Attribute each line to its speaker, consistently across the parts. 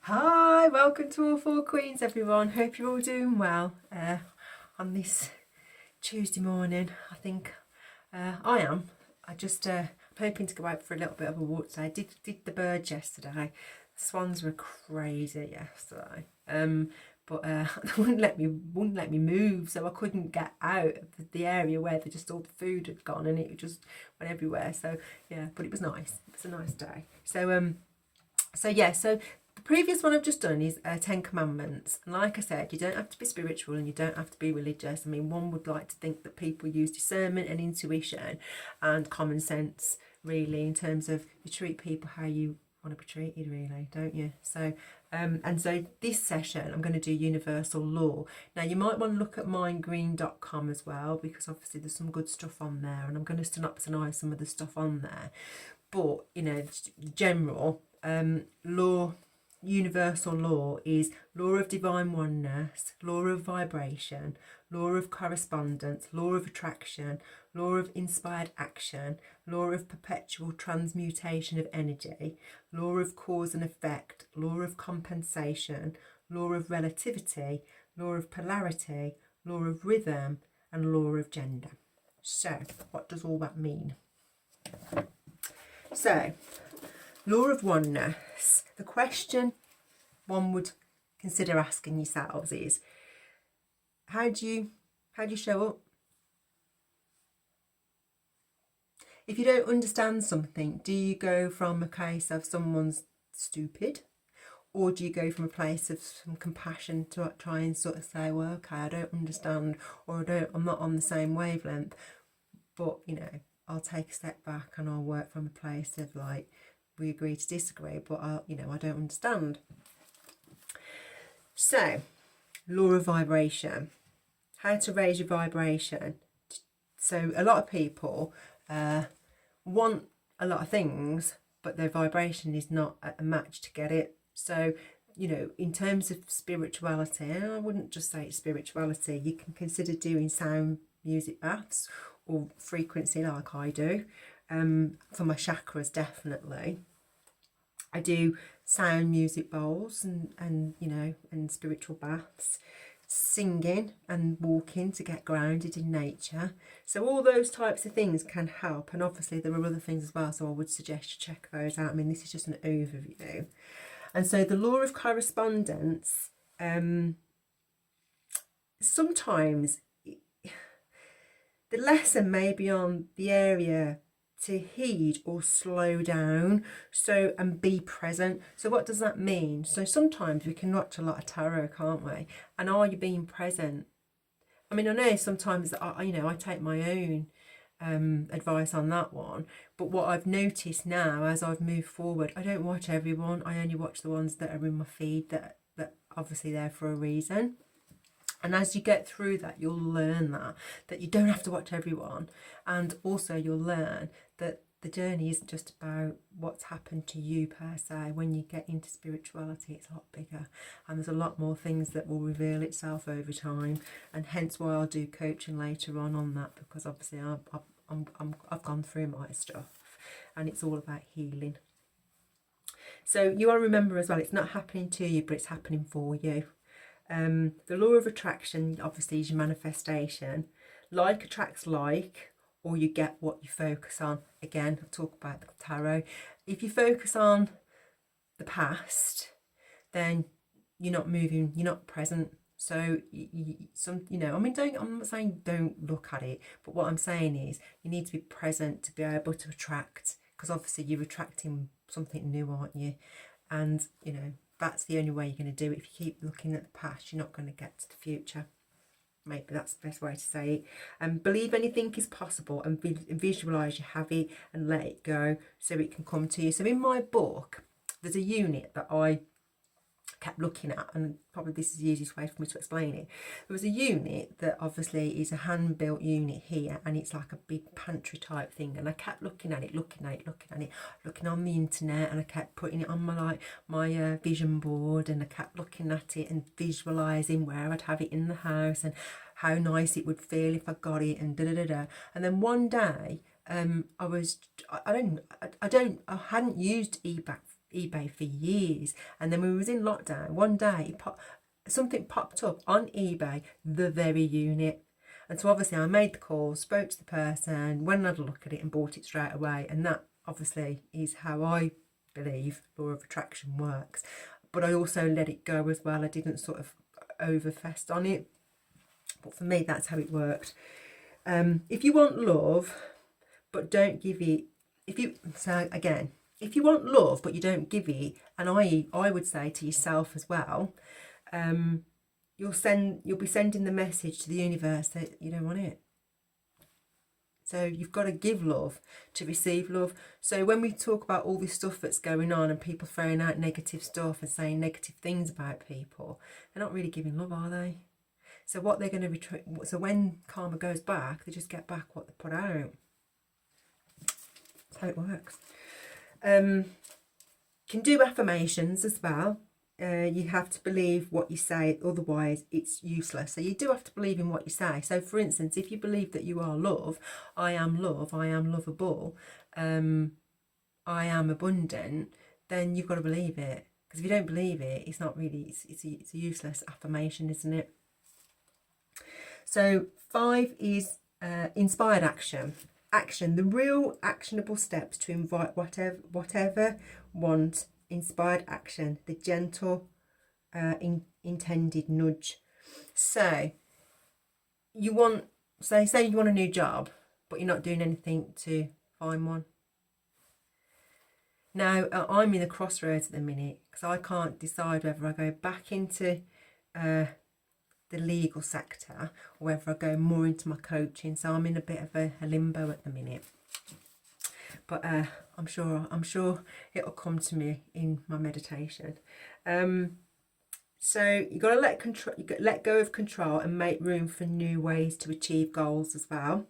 Speaker 1: Hi, welcome to All Four Queens, everyone. Hope you're all doing well on this Tuesday morning. I think I am. I'm hoping to go out for a little bit of a walk today. I did the birds yesterday. The swans were crazy yesterday. But they wouldn't let me move, so I couldn't get out of the area where all the food had gone, and it just went everywhere. So yeah, but it was nice. It was a nice day. So the previous one I've just done is 10 Commandments. And like I said, you don't have to be spiritual and you don't have to be religious. I mean, one would like to think that people use discernment and intuition and common sense, really, in terms of you treat people how you want to be treated, really, don't you? So this session, I'm going to do universal law. Now, you might want to look at mindgreen.com as well, because obviously there's some good stuff on there. And I'm going to synopsise some of the stuff on there. But, general law. Universal law is law of divine oneness, law of vibration, law of correspondence, law of attraction, law of inspired action, law of perpetual transmutation of energy, law of cause and effect, law of compensation, law of relativity, law of polarity, law of rhythm, and law of gender. So, what does all that mean? So, law of oneness. The question one would consider asking yourselves is, how do you show up? If you don't understand something, do you go from a case of someone's stupid, or do you go from a place of some compassion to try and sort of say, well, okay, I don't understand, or I'm not on the same wavelength, but I'll take a step back and I'll work from a place of like, we agree to disagree, but I don't understand. So, law of vibration. How to raise your vibration. So, a lot of people want a lot of things, but their vibration is not a match to get it. So, in terms of spirituality, and I wouldn't just say it's spirituality, you can consider doing sound music baths or frequency like I do. For my chakras, definitely. I do sound music bowls and spiritual baths, singing and walking to get grounded in nature. So all those types of things can help, and obviously there are other things as well, so I would suggest you check those out. I mean, this is just an overview. And so the law of correspondence, sometimes the lesson may be on the area to heed or slow down, and be present. So what does that mean? So sometimes we can watch a lot of tarot, can't we? And are you being present? I mean, I know sometimes I take my own advice on that one, but what I've noticed now as I've moved forward, I don't watch everyone. I only watch the ones that are in my feed that obviously there for a reason. And as you get through that, you'll learn that you don't have to watch everyone. And also you'll learn that the journey isn't just about what's happened to you per se. When you get into spirituality, it's a lot bigger. And there's a lot more things that will reveal itself over time. And hence why I'll do coaching later on that, because obviously I've gone through my stuff. And it's all about healing. So you want to remember as well, it's not happening to you, but it's happening for you. The law of attraction obviously is your manifestation. Like attracts like, or you get what you focus on. Again, I'll talk about the tarot. If you focus on the past, then you're not moving, you're not present. So I'm not saying don't look at it, but what I'm saying is you need to be present to be able to attract, because obviously you're attracting something new, aren't you? And that's the only way you're going to do it. If you keep looking at the past, you're not going to get to the future. Maybe that's the best way to say it. And believe anything is possible, and visualise you have it and let it go so it can come to you. So in my book, there's a unit that I kept looking at, and probably this is the easiest way for me to explain it. There was a unit that obviously is a hand-built unit here, and it's like a big pantry type thing, and I kept looking at it, looking on the internet, and I kept putting it on my vision board, and I kept looking at it and visualizing where I'd have it in the house and how nice it would feel if I got it, and and then one day I hadn't used eBay for years, and then we was in lockdown. One day, something popped up on eBay, the very unit. And so obviously I made the call, spoke to the person, went and had a look at it and bought it straight away. And that obviously is how I believe law of attraction works. But I also let it go as well. I didn't sort of overfest on it. But for me, that's how it worked. If you want love, but don't give it, if you want love, but you don't give it, and I would say to yourself as well, you'll be sending the message to the universe that you don't want it. So you've got to give love to receive love. So when we talk about all this stuff that's going on and people throwing out negative stuff and saying negative things about people, they're not really giving love, are they? So what they're going to so when karma goes back, they just get back what they put out. That's how it works. Can do affirmations as well. You have to believe what you say, otherwise it's useless. So you do have to believe in what you say. So for instance, if you believe that you are love, I am lovable, I am abundant, then you've got to believe it. Because if you don't believe it, it's not really, it's a useless affirmation, isn't it? So 5 is inspired action. Action, the real actionable steps to invite whatever want inspired action, the gentle intended nudge. So you want, say you want a new job, but you're not doing anything to find one. Now I'm in the crossroads at the minute because I can't decide whether I go back into the legal sector or whether I go more into my coaching. So I'm in a bit of a limbo at the minute. But I'm sure it'll come to me in my meditation. So you got to let go of control and make room for new ways to achieve goals as well.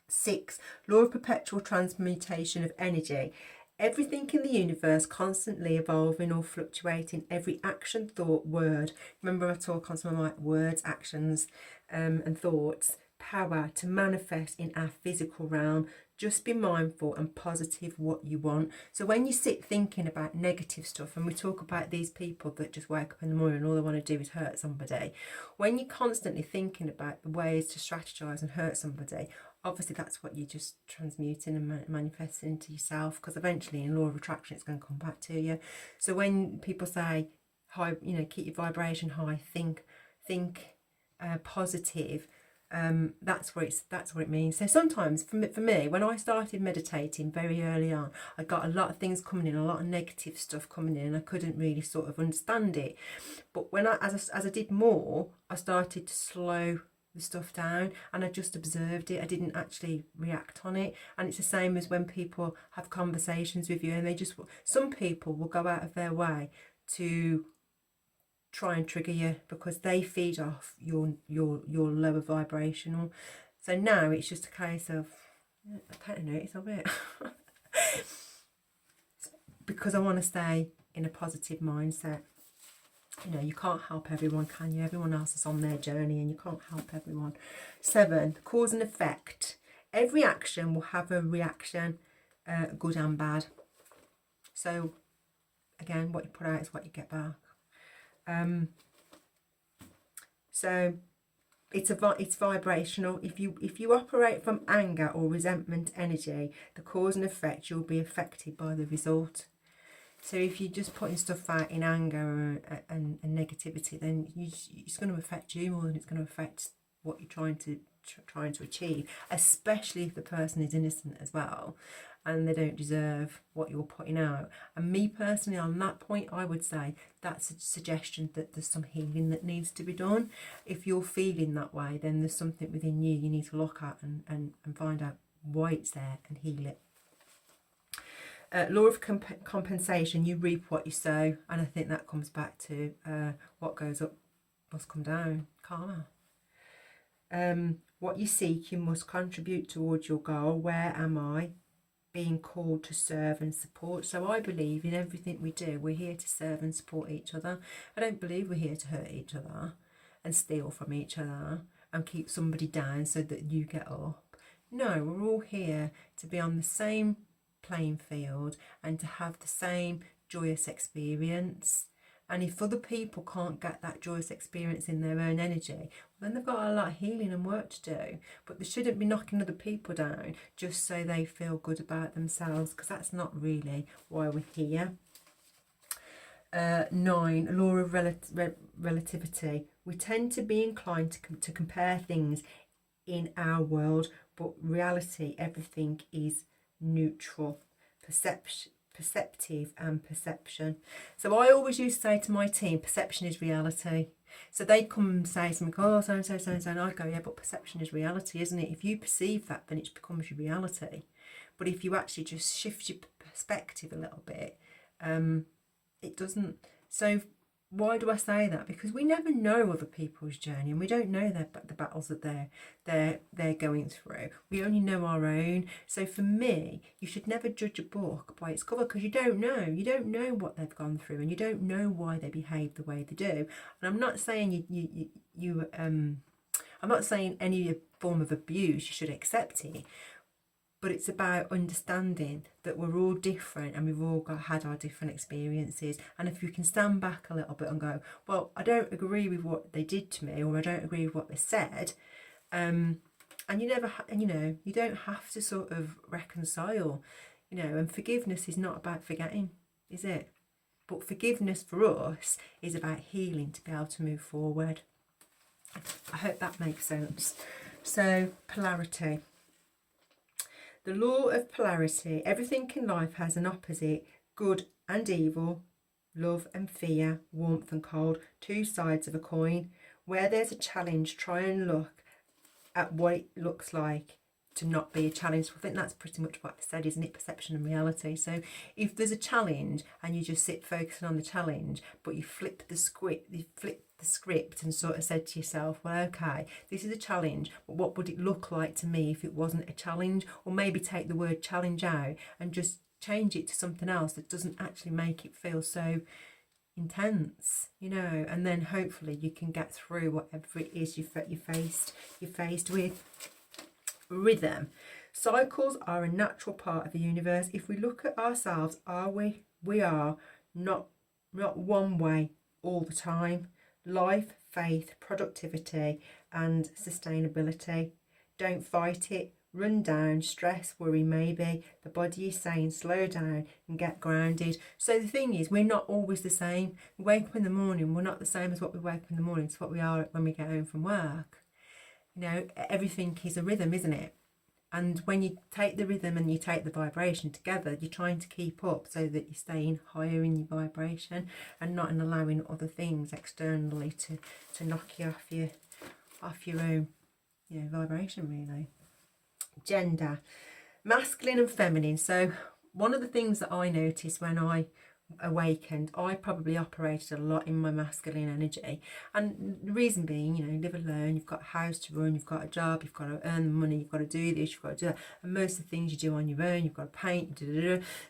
Speaker 1: 6, law of perpetual transmutation of energy. Everything in the universe constantly evolving or fluctuating. Every action, thought, word. Remember I talk on some of my words, actions, and thoughts. Power to manifest in our physical realm. Just be mindful and positive what you want. So when you sit thinking about negative stuff, and we talk about these people that just wake up in the morning and all they want to do is hurt somebody, when you're constantly thinking about the ways to strategize and hurt somebody, obviously that's what you're just transmuting and manifesting into yourself, because eventually in law of attraction it's going to come back to you. So when people say high, keep your vibration high, think positive, that's what it means. So sometimes for me, when I started meditating very early on, I got a lot of things coming in, a lot of negative stuff coming in, and I couldn't really sort of understand it. But when as I did more, I started to slow the stuff down, and I just observed it. I didn't actually react on it. And it's the same as when people have conversations with you, and some people will go out of their way to try and trigger you because they feed off your lower vibrational. So now it's just a case of taking notice of it because I want to stay in a positive mindset. You can't help everyone, can you? Everyone else is on their journey and you can't help everyone. 7, cause and effect. Every action will have a reaction, good and bad. So again, what you put out is what you get back. So it's vibrational. If you operate from anger or resentment energy, the cause and effect, you'll be affected by the result. So if you're just putting stuff out in anger and negativity, then it's going to affect you more than it's going to affect what you're trying to achieve, especially if the person is innocent as well and they don't deserve what you're putting out. And me personally, on that point, I would say that's a suggestion that there's some healing that needs to be done. If you're feeling that way, then there's something within you need to look at and find out why it's there and heal it. Law of compensation, you reap what you sow, and I think that comes back to what goes up must come down, karma. What you seek, you must contribute towards your goal. Where am I? Being called to serve and support. So I believe in everything we do, we're here to serve and support each other. I don't believe we're here to hurt each other and steal from each other and keep somebody down so that you get up. No, we're all here to be on the same playing field and to have the same joyous experience. And if other people can't get that joyous experience in their own energy, then they've got a lot of healing and work to do. But they shouldn't be knocking other people down just so they feel good about themselves, because that's not really why we're here. 9, law of relativity. We tend to be inclined to compare things in our world, but reality, everything is neutral. Perceptive and perception. So I always used to say to my team, perception is reality. So they'd come and say something, oh, so and so, so and so, and I'd go, yeah, but perception is reality, isn't it? If you perceive that, then it becomes your reality. But if you actually just shift your perspective a little bit, it doesn't. So why do I say that? Because we never know other people's journey, and we don't know the battles that they're going through. We only know our own. So for me, you should never judge a book by its cover, because you don't know. You don't know what they've gone through, and you don't know why they behave the way they do. And I'm not saying I'm not saying any form of abuse you should accept it. But it's about understanding that we're all different, and we've all had our different experiences. And if you can stand back a little bit and go, well, I don't agree with what they did to me, or I don't agree with what they said, and you don't have to sort of reconcile, and forgiveness is not about forgetting, is it? But forgiveness for us is about healing to be able to move forward. I hope that makes sense. So, polarity. The law of polarity. Everything in life has an opposite, good and evil, love and fear, warmth and cold, two sides of a coin. Where there's a challenge, try and look at what it looks like to not be a challenge. I think that's pretty much what I said, isn't it? Perception and reality. So if there's a challenge and you just sit focusing on the challenge, but you flip the script and sort of said to yourself, well, okay, this is a challenge, but what would it look like to me if it wasn't a challenge? Or maybe take the word challenge out and just change it to something else that doesn't actually make it feel so intense, and then hopefully you can get through whatever it is you're faced with. Rhythm. Cycles are a natural part of the universe. If we look at ourselves, we are not one way all the time. Life, faith, productivity and sustainability. Don't fight it. Run down, stress, worry, maybe. The body is saying slow down and get grounded. So the thing is, we're not always the same. We wake up in the morning, we're not the same as what we wake up in the morning. It's what we are when we get home from work. Everything is a rhythm, isn't it? And when you take the rhythm and you take the vibration together, you're trying to keep up so that you're staying higher in your vibration and not allowing other things externally to knock you off your own vibration, really. Gender, masculine and feminine. So one of the things that I noticed when I awakened, I probably operated a lot in my masculine energy, and the reason being, you live alone, you've got a house to run, you've got a job, you've got to earn the money, you've got to do this, you've got to do that, and most of the things you do on your own, you've got to paint,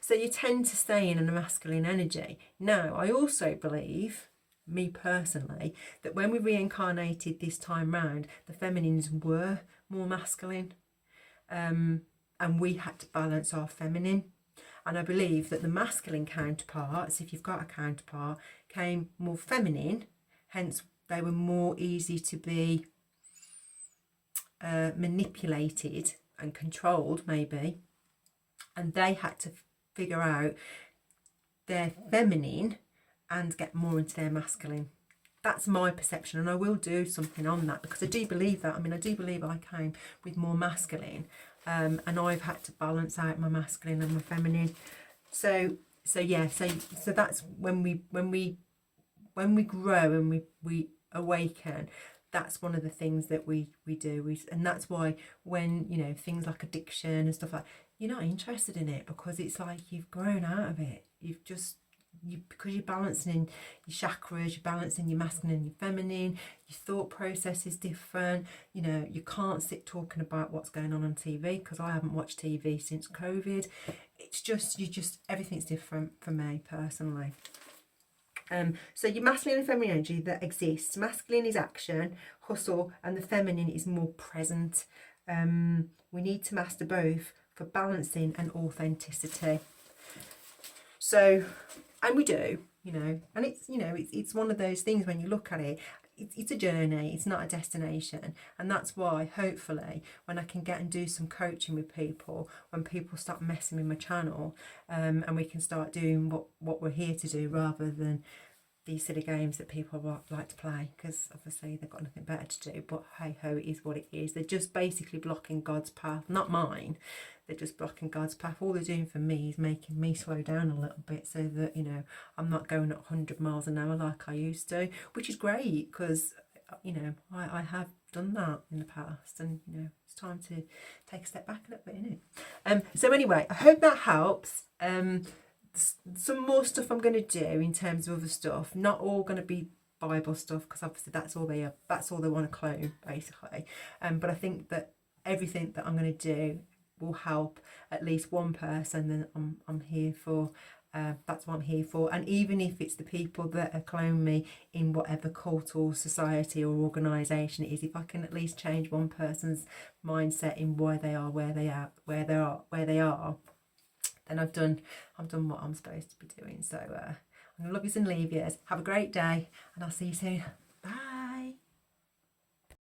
Speaker 1: so you tend to stay in a masculine energy. Now I also believe, me personally, that when we reincarnated this time round, the feminines were more masculine, and we had to balance our feminine. And I believe that the masculine counterparts, if you've got a counterpart, came more feminine, hence they were more easy to be manipulated and controlled, maybe. And they had to figure out their feminine and get more into their masculine. That's my perception, and I will do something on that, because I do believe that. I do believe I came with more masculine, and I've had to balance out my masculine and my feminine. So that's when we grow and we awaken. That's one of the things that we do, and that's why when things like addiction and stuff like, you're not interested in it, because it's like you've grown out of it. Because you're balancing your chakras, you're balancing your masculine and your feminine, your thought process is different. You can't sit talking about what's going on TV, because I haven't watched TV since COVID. It's just everything's different for me personally. So your masculine and feminine energy that exists. Masculine is action, hustle, and the feminine is more present. We need to master both for balancing and authenticity. So, and we do, you know, and it's, you know, it's one of those things when you look at it, it's a journey, it's not a destination. And that's why, hopefully, when I can get and do some coaching with people, when people start messing with my channel, and we can start doing what we're here to do, rather than these silly games that people like to play, because obviously they've got nothing better to do. But hey ho, it is what it is. They're just basically blocking God's path, not mine. They're just blocking God's path. All they're doing for me is making me slow down a little bit, so that, you know, I'm not going at 100 miles an hour like I used to, which is great, because, you know, I have done that in the past, and, you know, it's time to take a step back a little bit, isn't it? So anyway, I hope that helps. Some more stuff I'm going to do in terms of other stuff, not all going to be Bible stuff, because obviously that's all they want to clone, basically. But I think that everything that I'm going to do will help at least one person, and I'm here for. That's what I'm here for. And even if it's the people that have cloned me in whatever cult or society or organisation it is, if I can at least change one person's mindset in why they are where they are, then I've done what I'm supposed to be doing. So I'm gonna love you and leave you. Have a great day, and I'll see you soon.